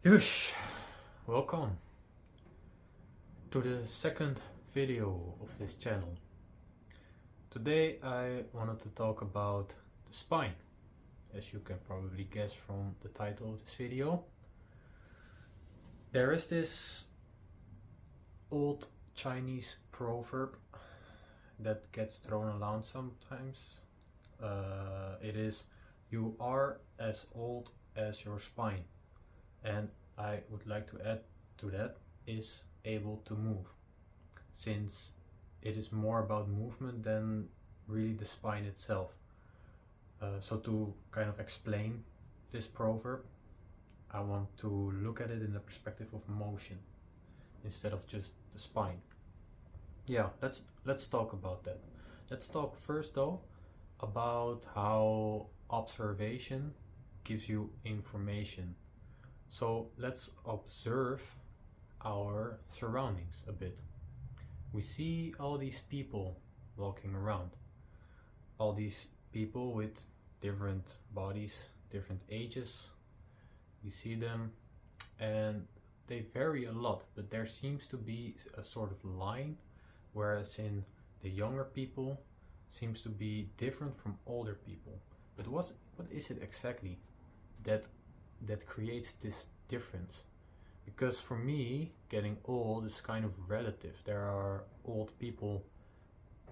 Yush! Welcome to the second video of this channel. Today I wanted to talk about the spine. As you can probably guess from the title of this video, there is this old Chinese proverb that gets thrown around sometimes. It is, "You are as old as your spine." And I would like to add to that is able to move, since it is more about movement than really the spine itself. So to kind of explain this proverb, I want to look at it in the perspective of motion instead of just the spine. Yeah, let's talk about that. Let's talk first though about how observation gives you information. So let's observe our surroundings a bit. We see all these people walking around, all these people with different bodies, different ages. We see them and they vary a lot, but there seems to be a sort of line, whereas in the younger people seems to be different from older people. But what is it exactly that creates this difference? Because for me, getting old is kind of relative. There are old people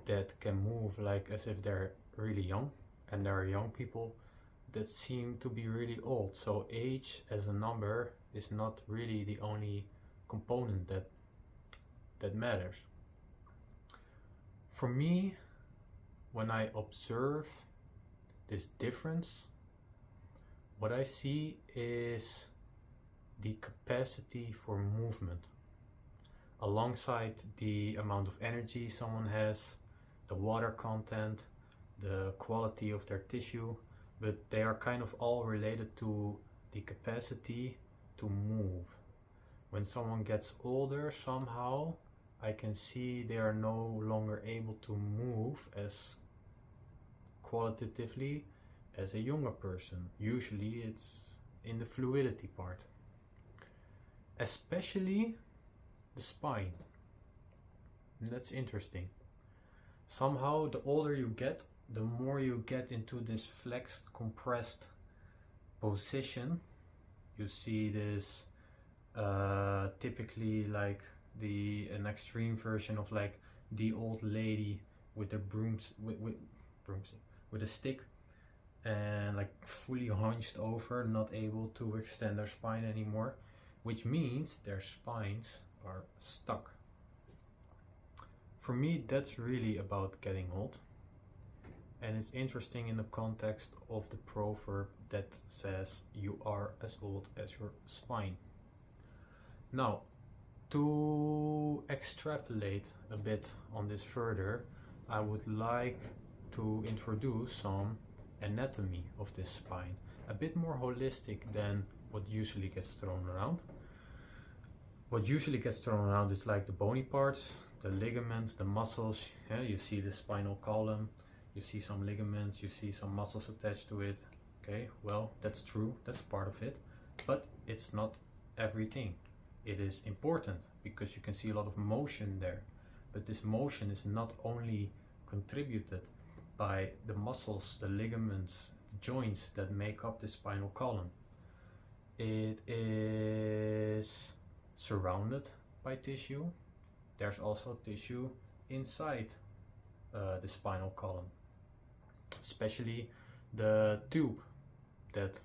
that can move like as if they're really young, and there are young people that seem to be really old. So age as a number is not really the only component that matters. For me, when I observe this difference, what I see is the capacity for movement, alongside the amount of energy someone has, the water content, the quality of their tissue, but they are kind of all related to the capacity to move. When someone gets older, somehow I can see they are no longer able to move as qualitatively as a younger person. Usually it's in the fluidity part, especially the spine. And that's interesting. Somehow the older you get, the more you get into this flexed, compressed position. You see this typically like an extreme version of like the old lady with the with a stick, and like fully hunched over, not able to extend their spine anymore, which means their spines are stuck. For me, that's really about getting old, and it's interesting in the context of the proverb that says you are as old as your spine. Now, to extrapolate a bit on this further, I would like to introduce some anatomy of this spine, a bit more holistic than what usually gets thrown around. What usually gets thrown around is like the bony parts, the ligaments, the muscles. Yeah, you see the spinal column, you see some ligaments, you see some muscles attached to it. Okay, well, that's true, that's part of it, but it's not everything. It is important because you can see a lot of motion there, but this motion is not only contributed by the muscles, the ligaments, the joints that make up the spinal column. It is surrounded by tissue. There's also tissue inside the spinal column, especially the tube that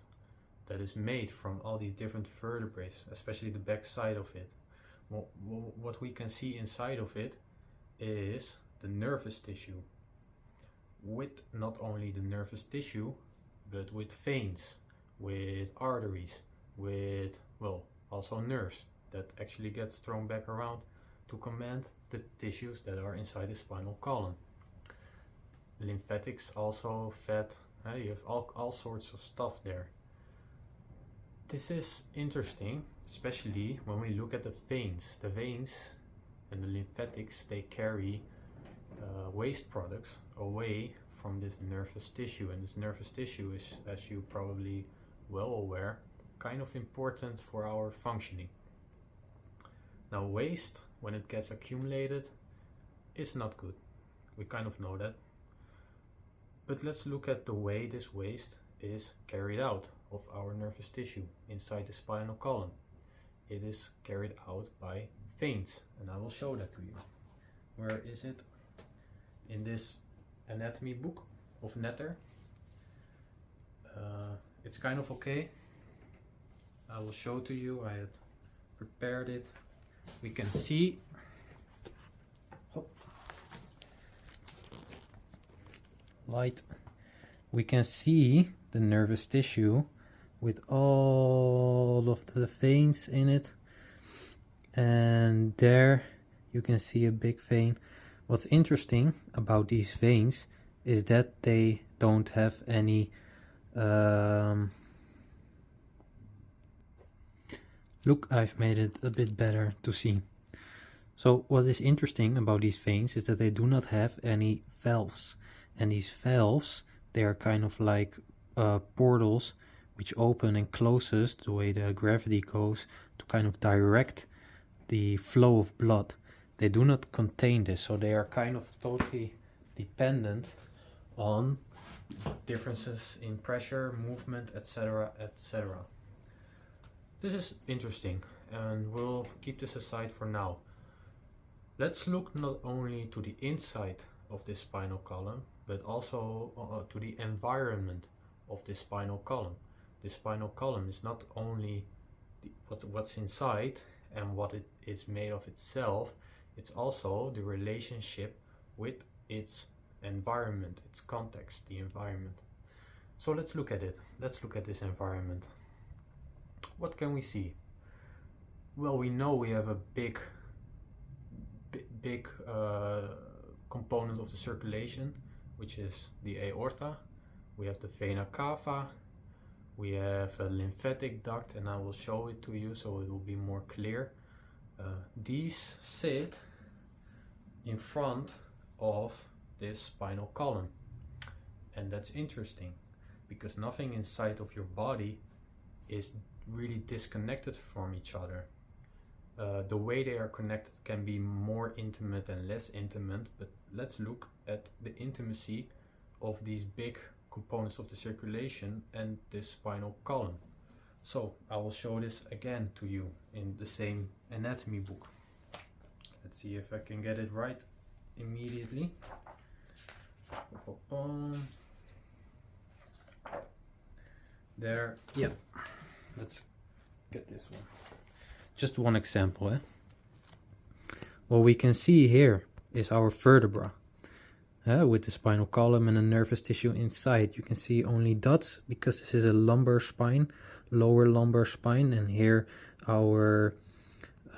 is made from all these different vertebrae, especially the back side of it. What we can see inside of it is the nervous tissue, with not only the nervous tissue, but with veins, with arteries, with, well, also nerves that actually gets thrown back around to command the tissues that are inside the spinal column. Lymphatics also fed, you have all sorts of stuff there. This is interesting, especially when we look at the veins. The veins and the lymphatics, they carry waste products away from this nervous tissue, and this nervous tissue is, as you probably well aware, kind of important for our functioning. Now waste, when it gets accumulated, is not good. We kind of know that. But let's look at the way this waste is carried out of our nervous tissue inside the spinal column. It is carried out by veins, and I will show that to you. Where is it? In this anatomy book of Netter. It's kind of okay. I will show to you. I had prepared it. We can see light. We can see the nervous tissue with all of the veins in it, and there you can see a big vein. What's interesting about these veins is that they don't have any look, I've made it a bit better to see. So what is interesting about these veins is that they do not have any valves, and these valves, they are kind of like portals which open and closes the way the gravity goes to kind of direct the flow of blood. They do not contain this, so they are kind of totally dependent on differences in pressure, movement, etc., etc. This is interesting, and we'll keep this aside for now. Let's look not only to the inside of this spinal column, but also to the environment of this spinal column. This spinal column is not only what's inside and what it is made of itself, it's also the relationship with its environment, its context, the environment. So let's look at it. Let's look at this environment. What can we see? Well, we know we have a big component of the circulation, which is the aorta. We have the vena cava. We have a lymphatic duct, and I will show it to you so it will be more clear. These sit in front of this spinal column, and that's interesting because nothing inside of your body is really disconnected from each other. The way they are connected can be more intimate and less intimate, but let's look at the intimacy of these big components of the circulation and this spinal column. So I will show this again to you in the same anatomy book. Let's see if I can get it right immediately. There, yep. Let's get this one. Just one example. What we can see here is our vertebra. With the spinal column and the nervous tissue inside. You can see only dots because this is a lumbar spine, lower lumbar spine, and here our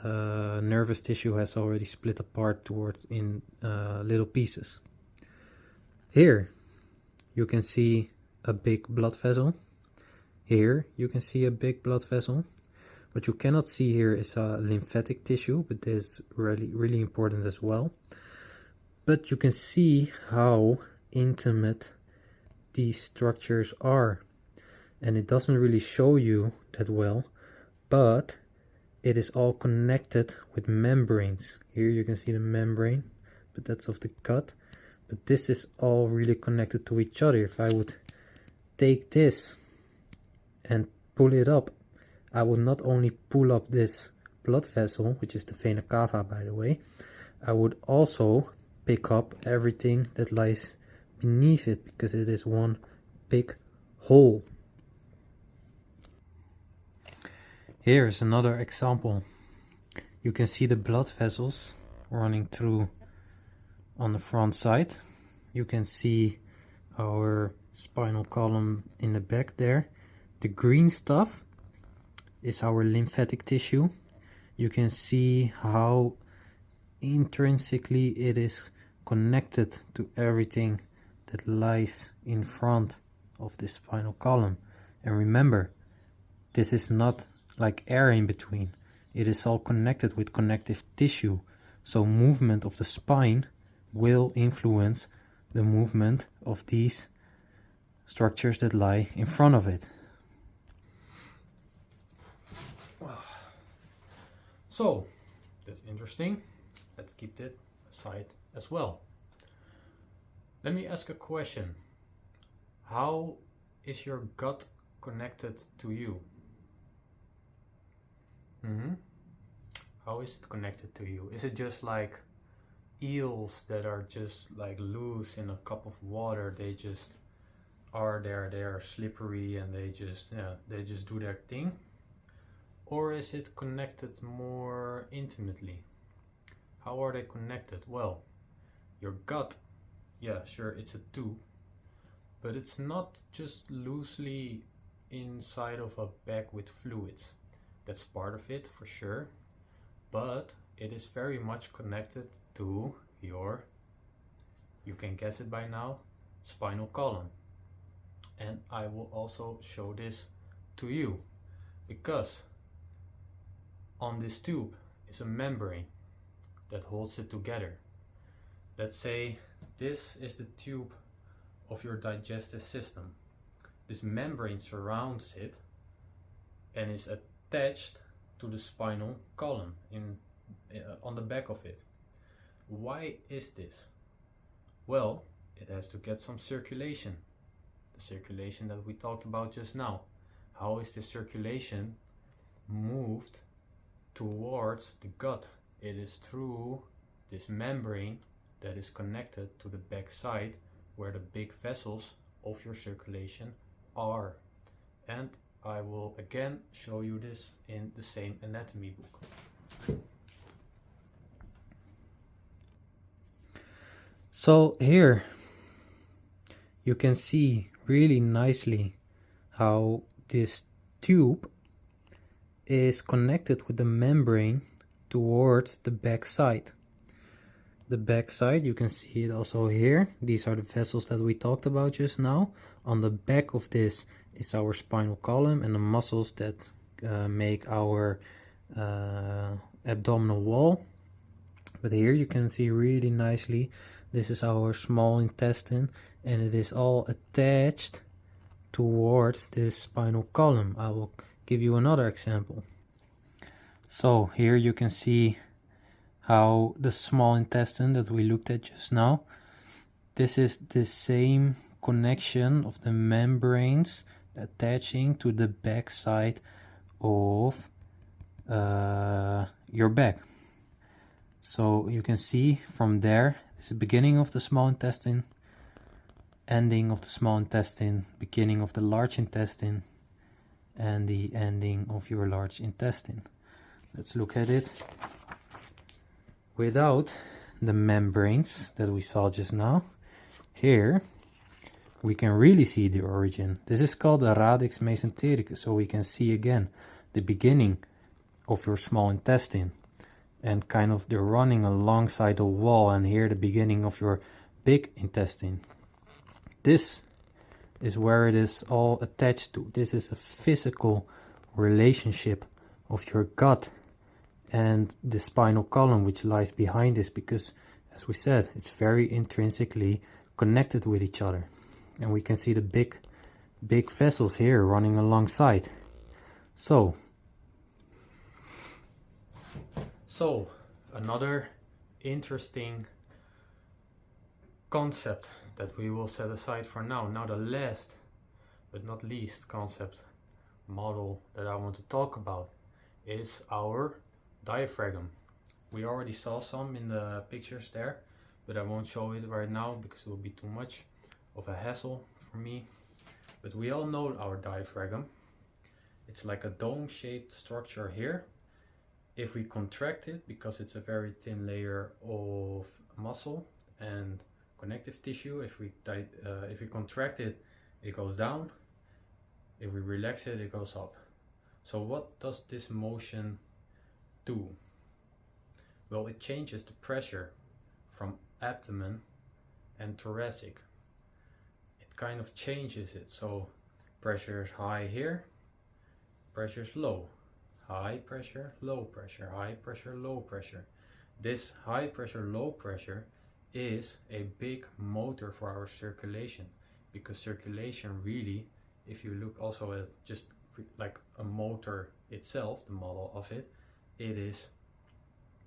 nervous tissue has already split apart towards in little pieces. Here you can see a big blood vessel. Here you can see a big blood vessel. What you cannot see here is a lymphatic tissue, but this is really important as well. But you can see how intimate these structures are, and it doesn't really show you that well, but it is all connected with membranes. Here you can see the membrane, but that's of the gut. But this is all really connected to each other. If I would take this and pull it up, I would not only pull up this blood vessel, which is the vena cava by the way, I would also pick up everything that lies beneath it, because it is one big hole. Here is another example. You can see the blood vessels running through on the front side. You can see our spinal column in the back there. The green stuff is our lymphatic tissue. You can see how intrinsically it is connected to everything that lies in front of the spinal column. And remember, this is not like air in between. It is all connected with connective tissue. So movement of the spine will influence the movement of these structures that lie in front of it. So that's interesting. Let's keep that aside as well. Let me ask a question. How is your gut connected to you? How is it connected to you? Is it just like eels that are just like loose in a cup of water? They just are there, they are slippery, and they just do their thing? Or is it connected more intimately? How are they connected? Well, your gut, yeah, sure, it's a tube, but it's not just loosely inside of a bag with fluids. That's part of it for sure, but it is very much connected to your, you can guess it by now, spinal column. And I will also show this to you, because on this tube is a membrane that holds it together. Let's say this is the tube of your digestive system. This membrane surrounds it and is attached to the spinal column on the back of it. Why is this? Well, it has to get some circulation. The circulation that we talked about just now. How is the circulation moved towards the gut? It is through this membrane that is connected to the back side, where the big vessels of your circulation are. And I will again show you this in the same anatomy book. So here you can see really nicely how this tube is connected with the membrane towards the back side. The back side, you can see it also here. These are the vessels that we talked about just now. On the back of this is our spinal column and the muscles that make our abdominal wall. But here you can see really nicely, this is our small intestine, and it is all attached towards this spinal column. I will give you another example. So here you can see how the small intestine that we looked at just now, this is the same connection of the membranes attaching to the back side of your back. So you can see from there, this is the beginning of the small intestine, ending of the small intestine, beginning of the large intestine, and the ending of your large intestine. Let's look at it without the membranes that we saw just now. Here we can really see the origin. This is called the radix mesentericus, so we can see again the beginning of your small intestine and kind of the running alongside the wall, and here the beginning of your big intestine. This is where it is all attached to. This is a physical relationship of your gut and the spinal column which lies behind this, because as we said, it's very intrinsically connected with each other. And we can see the big vessels here running alongside. So another interesting concept that we will set aside for now. Now the last but not least concept model that I want to talk about is our diaphragm. We already saw some in the pictures there, but I won't show it right now because it will be too much of a hassle for me. But we all know our diaphragm. It's like a dome-shaped structure here. If we contract it, because it's a very thin layer of muscle and connective tissue, if we contract it, it goes down. If we relax it, it goes up. So what does this motion do? Well, it changes the pressure from abdomen and thoracic. It kind of changes it. So pressure is high here, pressure is low. High pressure, low pressure, high pressure, low pressure. This high pressure, low pressure is a big motor for our circulation, because circulation really, if you look also at just like a motor itself, the model of it, it is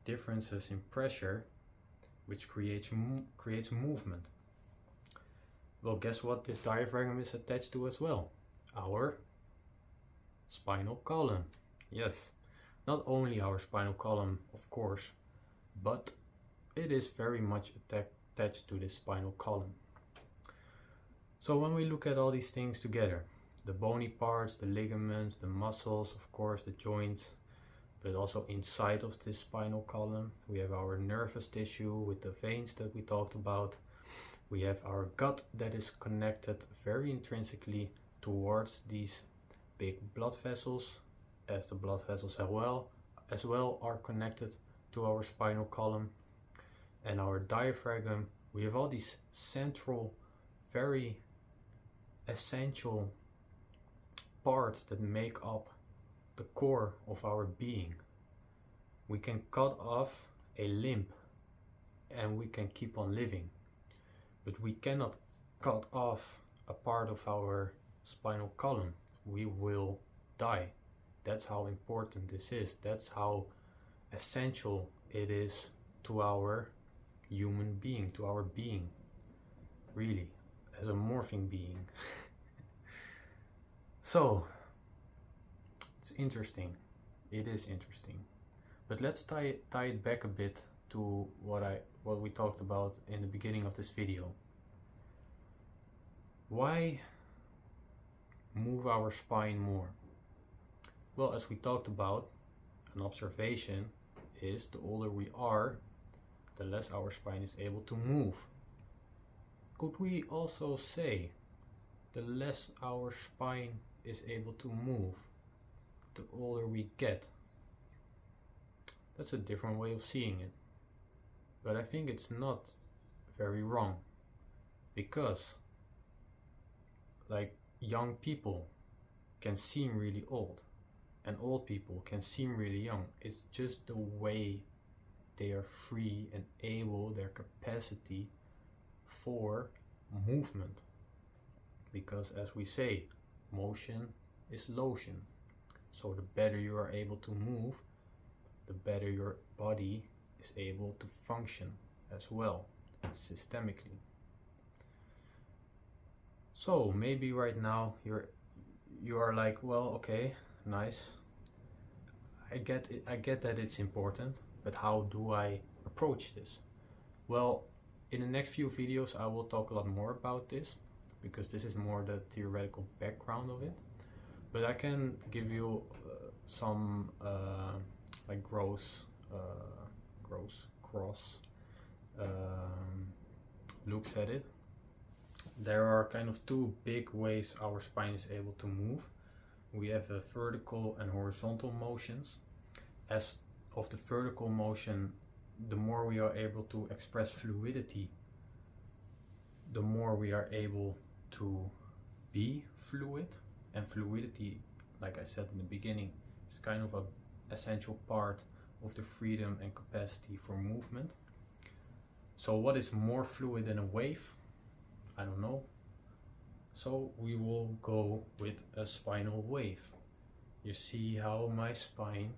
differences in pressure, which creates movement. Well, guess what this diaphragm is attached to as well? Our spinal column. Yes, not only our spinal column, of course, but it is very much attached to the spinal column. So when we look at all these things together, the bony parts, the ligaments, the muscles, of course, the joints, but also inside of this spinal column, we have our nervous tissue with the veins that we talked about. We have our gut that is connected very intrinsically towards these big blood vessels, as the blood vessels as well are connected to our spinal column. And our diaphragm, we have all these central, very essential parts that make up the core of our being. We can cut off a limb and we can keep on living, but we cannot cut off a part of our spinal column. We will die. That's how important this is. That's how essential it is to our human being, to our being, really, as a morphing being. So it's interesting. It is interesting. But let's tie it back a bit to what we talked about in the beginning of this video. Why move our spine more? Well, as we talked about, an observation is the older we are, the less our spine is able to move. Could we also say the less our spine is able to move, the older we get? That's a different way of seeing it, but I think it's not very wrong, because like young people can seem really old and old people can seem really young. It's just the way they are free and able, their capacity for movement, because as we say, motion is lotion. So the better you are able to move, the better your body is able to function as well, systemically. So maybe right now you are like, well, okay, nice, I get that it's important, but how do I approach this? Well, in the next few videos I will talk a lot more about this, because this is more the theoretical background of it, but I can give you some like gross looks at it. There are kind of two big ways our spine is able to move. We have vertical and horizontal motions. As of the vertical motion, the more we are able to express fluidity, the more we are able to be fluid. And fluidity, like I said in the beginning, is kind of an essential part of the freedom and capacity for movement. So what is more fluid than a wave? I don't know. So we will go with a spinal wave. You see how my spine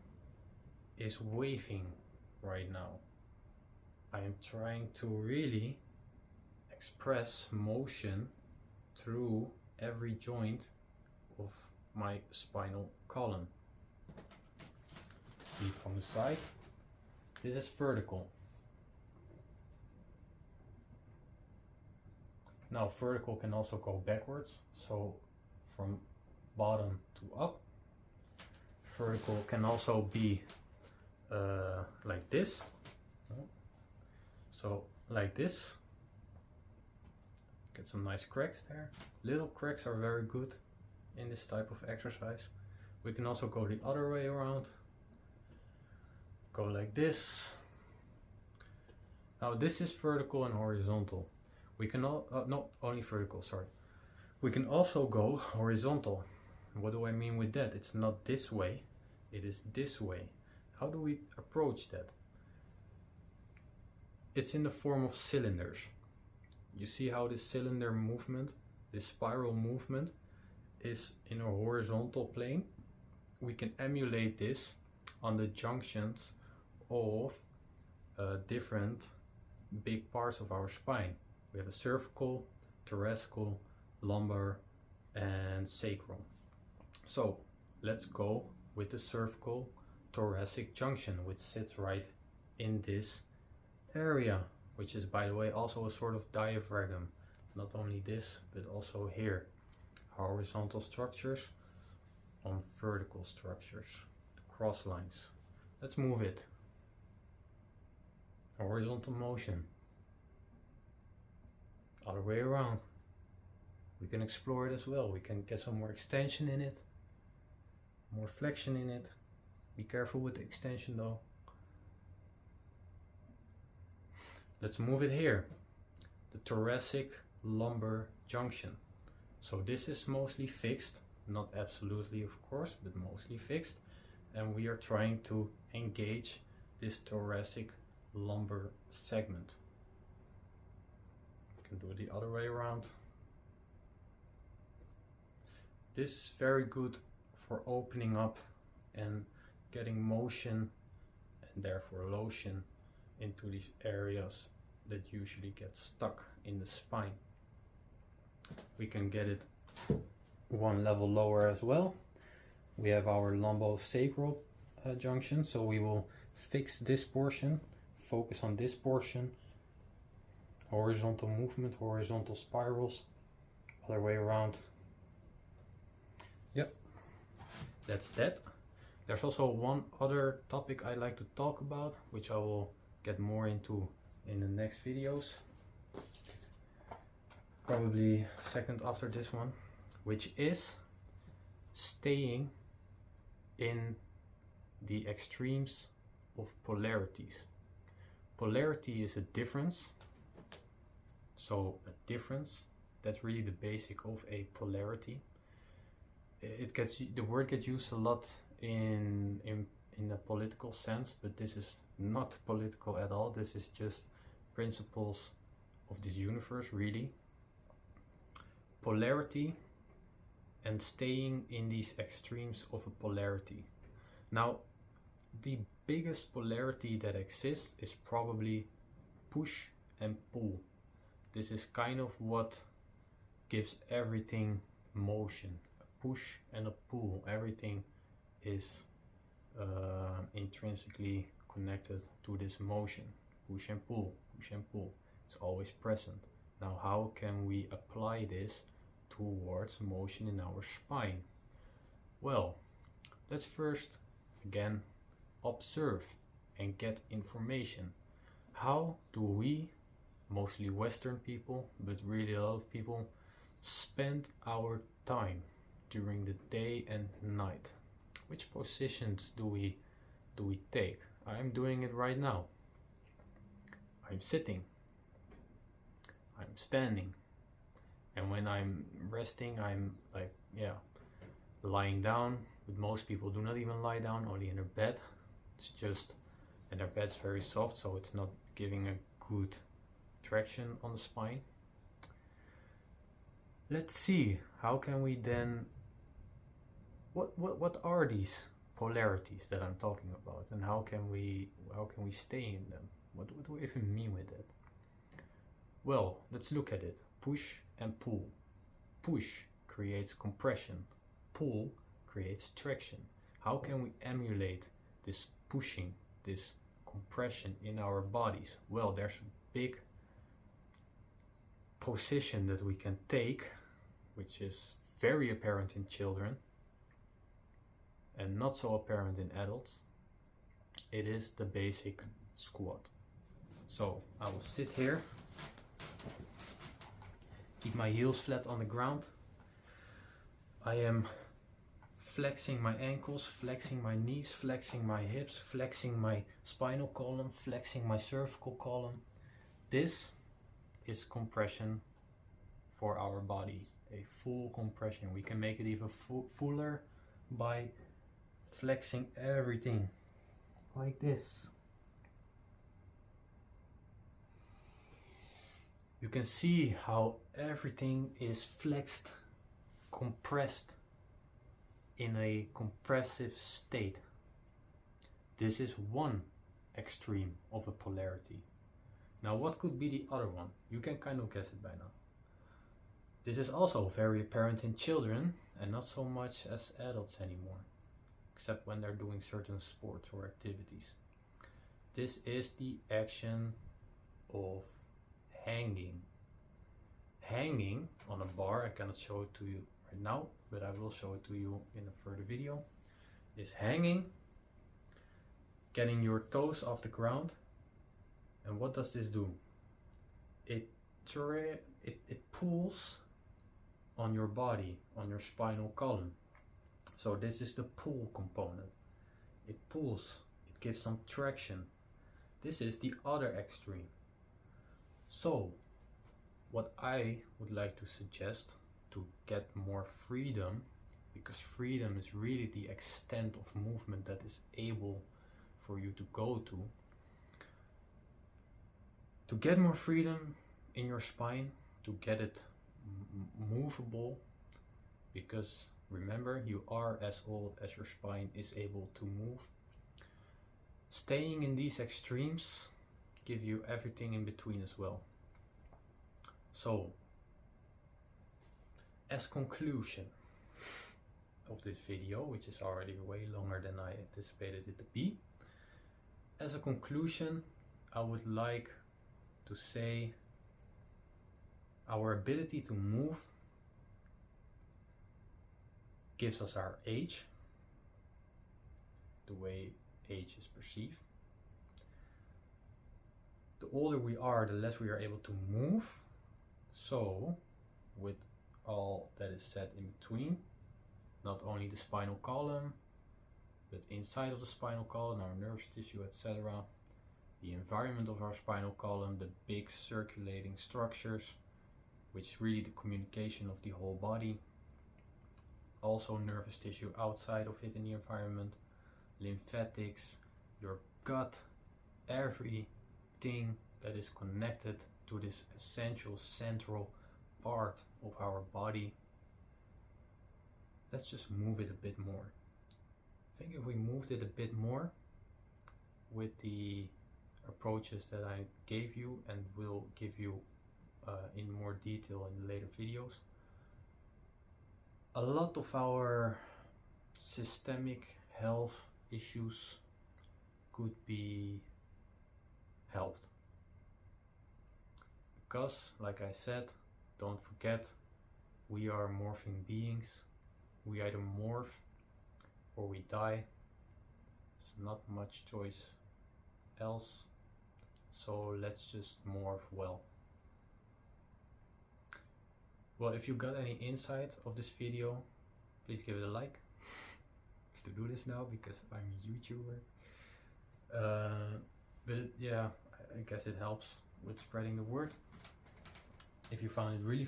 is waving right now. I am trying to really express motion through every joint of my spinal column. See from the side, this is vertical. Now vertical can also go backwards, so from bottom to up. Vertical can also be like this. So like this. Get some nice cracks there. Little cracks are very good in this type of exercise. We can also go the other way around. Go like this. Now this is vertical and horizontal. We can not only vertical, sorry. We can also go horizontal. What do I mean with that? It's not this way, it is this way. How do we approach that? It's in the form of cylinders. You see how this cylinder movement, this spiral movement, is in a horizontal plane. We can emulate this on the junctions of different big parts of our spine. We have a cervical, thoracic, lumbar, and sacral. So let's go with the cervical thoracic junction, which sits right in this area, which is, by the way, also a sort of diaphragm. Not only this, but also here. Horizontal structures on vertical structures, cross lines. Let's move it. Horizontal motion. Other way around. We can explore it as well. We can get some more extension in it, more flexion in it. Be careful with the extension though. Let's move it here. The thoracic lumbar junction. So this is mostly fixed, not absolutely of course, but mostly fixed. And we are trying to engage this thoracic lumbar segment. You can do it the other way around. This is very good for opening up and getting motion and therefore lotion into these areas that usually get stuck in the spine. We can get it one level lower as well. We have our lumbosacral junction, so we will fix this portion, focus on this portion, horizontal movement, horizontal spirals, other way around. Yep, that's that. There's also one other topic I'd like to talk about, which I will get more into in the next videos. Probably second after this one, which is staying in the extremes of polarities. Polarity is a difference. So a difference, that's really the basic of a polarity. The word gets used a lot in a political sense, but this is not political at all. This is just principles of this universe, really. Polarity and staying in these extremes of a polarity. Now, the biggest polarity that exists is probably push and pull. This is kind of what gives everything motion. A push and a pull. Everything is intrinsically connected to this motion. Push and pull, push and pull. It's always present. Now, how can we apply this towards motion in our spine? Well, let's first again observe and get information. How do we, mostly Western people, but really a lot of people, spend our time during the day and night? Which positions do we take? I'm doing it right now. I'm sitting, I'm standing, and when I'm resting, I'm like, lying down. But most people do not even lie down, only in their bed. It's just, and their bed's very soft, so it's not giving a good traction on the spine. Let's see, how can we then, what are these polarities that I'm talking about, and how can we stay in them? What do we even mean with that? Well, let's look at it. Push and pull. Push creates compression. Pull creates traction. How can we emulate this pushing, this compression in our bodies? Well, there's a big position that we can take, which is very apparent in children and not so apparent in adults. It is the basic squat. So I will sit here, keep my heels flat on the ground. I am flexing my ankles, flexing my knees, flexing my hips, flexing my spinal column, flexing my cervical column. This is compression for our body, a full compression. We can make it even fuller by flexing everything like this. You can see how everything is flexed, compressed in a compressive state. This is one extreme of a polarity. Now what could be the other one? You can kind of guess it by now. This is also very apparent in children and not so much as adults anymore, except when they're doing certain sports or activities. This is the action of hanging. Hanging on a bar, I cannot show it to you right now, but I will show it to you in a further video, is hanging, getting your toes off the ground. And what does this do? It pulls on your body, on your spinal column. So this is the pull component. It pulls, it gives some traction. This is the other extreme. So what I would like to suggest to get more freedom, because freedom is really the extent of movement that is able for you to go to get more freedom in your spine, to get it movable, because remember, you are as old as your spine is able to move. Staying in these extremes give you everything in between as well. So, as conclusion of this video, which is already way longer than I anticipated it to be, as a conclusion, I would like to say our ability to move gives us our age, the way age is perceived. The older we are, the less we are able to move. So, with all that is said in between, not only the spinal column, but inside of the spinal column, our nervous tissue, etc., the environment of our spinal column, the big circulating structures, which is really the communication of the whole body, also nervous tissue outside of it in the environment, lymphatics, your gut, everything that is connected to this essential central part of our body. Let's just move it a bit more. I think if we moved it a bit more with the approaches that I gave you and will give you in more detail in the later videos, a lot of our systemic health issues could be helped. Because, like I said, don't forget, we are morphing beings. We either morph or we die. There's not much choice else. So let's just morph well. Well, if you got any insight of this video, please give it a like. I have to do this now because I'm a YouTuber. But yeah, I guess it helps with spreading the word. If you found it really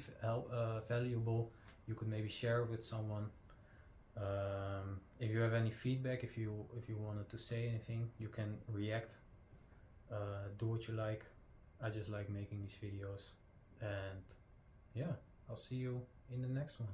valuable, you could maybe share it with someone. If you have any feedback, if you wanted to say anything, you can react. Do what you like. I just like making these videos, and yeah, I'll see you in the next one.